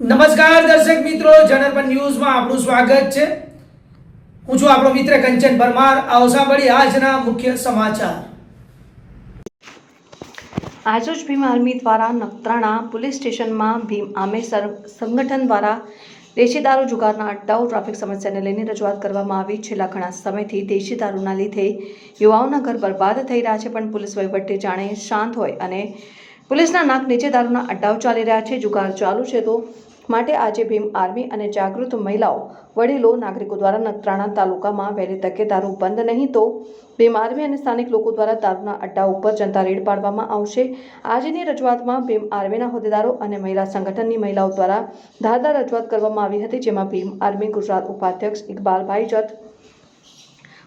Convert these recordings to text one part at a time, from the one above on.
નમસ્કાર દર્શક મિત્રો, જનરપન ન્યૂઝમાં આપનું સ્વાગત છે। હું છું આપણો મિત્ર કંચન પરમાર। આવો સાંભળીએ આજના મુખ્ય સમાચાર। આજરોજ ભીમ આર્મી દ્વારા નખત્રાણા પોલીસ સ્ટેશનમાં ભીમ આર્મી સંગઠન દ્વારા દેશી દારૂ જુગારના અડ્ડાઓ ટ્રાફિક સમસ્યાને લઈને રજૂઆત કરવામાં આવી। છેલ્લા ઘણા સમયથી દેશી દારૂના લીધે યુવાઓના ઘર બરબાદ થઈ રહ્યા છે, પણ પોલીસ વહીવટ જાણે શાંત હોય અને પોલીસના નાક નીચે દારૂના અડ્ડાઓ ચાલી રહ્યા છે। જુગાર ચાલુ છે તો માટે આજે ભીમ આર્મી અને જાગૃત મહિલાઓ, વડીલો, નાગરિકો દ્વારા નખત્રાણા તાલુકામાં વહેલી તકે દારૂ બંધ નહીં તો ભીમ આર્મી અને સ્થાનિક લોકો દ્વારા દારૂના અડ્ડા ઉપર જનતા રેડ પાડવામાં આવશે। આજની રજૂઆતમાં ભીમ આર્મીના હોદ્દેદારો અને મહિલા સંગઠનની મહિલાઓ દ્વારા ધારદાર રજૂઆત કરવામાં આવી હતી, જેમાં ભીમ આર્મી ગુજરાત ઉપાધ્યક્ષ ઇકબાલભાઈ જત,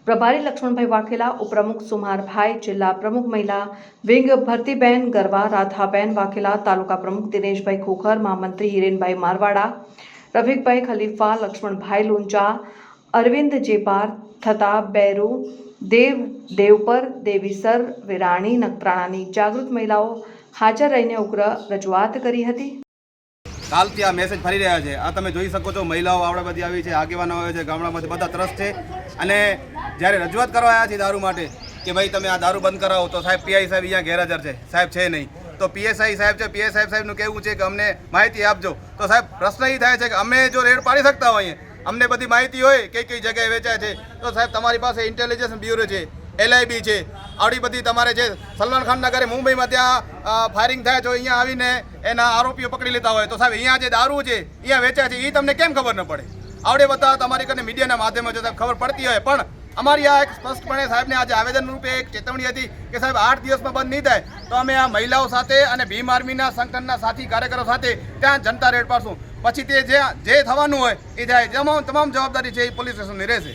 પ્રભારી લક્ષ્મણભાઈ વાઘેલા, ઉપપ્રમુખ સુમારભાઈ, જિલ્લા પ્રમુખ મહિલા વિંગ ભરતીબેન ગરવા, રાધાબેન વાઘેલા, તાલુકા પ્રમુખ દિનેશભાઈ ખોખર, મહામંત્રી હિરેનભાઈ મારવાડા, રફીકભાઈ ખલીફા, લક્ષ્મણભાઈ લુંચા, અરવિંદ જેપાર, થતા બેરુ, દેવપર, દેવીસર, વિરાણી, નખત્રાણાની જાગૃત મહિલાઓ હાજર રહીને ઉગ્ર રજૂઆત કરી હતી। કાલથી આ મેસેજ ફરી રહ્યા છે। આ તમે જોઈ શકો છો, મહિલાઓ આવડે બધી આવી છે, આગેવાનો આવે છે, ગામડામાંથી બધા ત્રસ્ત છે। અને જ્યારે રજૂઆત કરવા આવ્યા છે દારૂ માટે કે ભાઈ તમે આ દારૂ બંધ કરાવો, તો સાહેબ પીઆઈ સાહેબ અહીંયા ગેરહાજર છે, સાહેબ છે નહીં। તો પીએસઆઈ સાહેબ છે, પીએસઆઈ સાહેબનું કહેવું છે કે અમને માહિતી આપજો। તો સાહેબ પ્રશ્ન એ થાય છે કે અમે જો રેડ પાડી શકતા હોઈએ, અમને બધી માહિતી હોય કઈ જગ્યાએ વેચાય છે, તો સાહેબ તમારી પાસે ઇન્ટેલિજન્સ બ્યુરો છે, LIB છે, આવડી બધી તમારે છે। સલમાન ખાનના ઘરે મુંબઈમાં ત્યાં ફાયરિંગ થાય તો અહીંયા આવીને એના આરોપીઓ પકડી લેતા હોય, તો સાહેબ અહીંયા જે દારૂ છે અહીંયા વેચાય છે એ તમને કેમ ખબર ન પડે? આવડે બધા તમારી કને મીડિયાના માધ્યમો જો સાહેબ ખબર પડતી હોય, પણ અમારી આ એક સ્પષ્ટપણે સાહેબને આજે આવેદન રૂપે એક ચેતવણી હતી કે સાહેબ 8 દિવસમાં બંધ નહીં થાય તો અમે આ મહિલાઓ સાથે અને ભીમ આર્મીના સંગઠનના સાથી કાર્યકરો સાથે ત્યાં જનતા રેડ પાડશું। પછી તે જે થવાનું હોય એ થાય, તમામ જવાબદારી છે એ પોલીસ સ્ટેશનની રહેશે।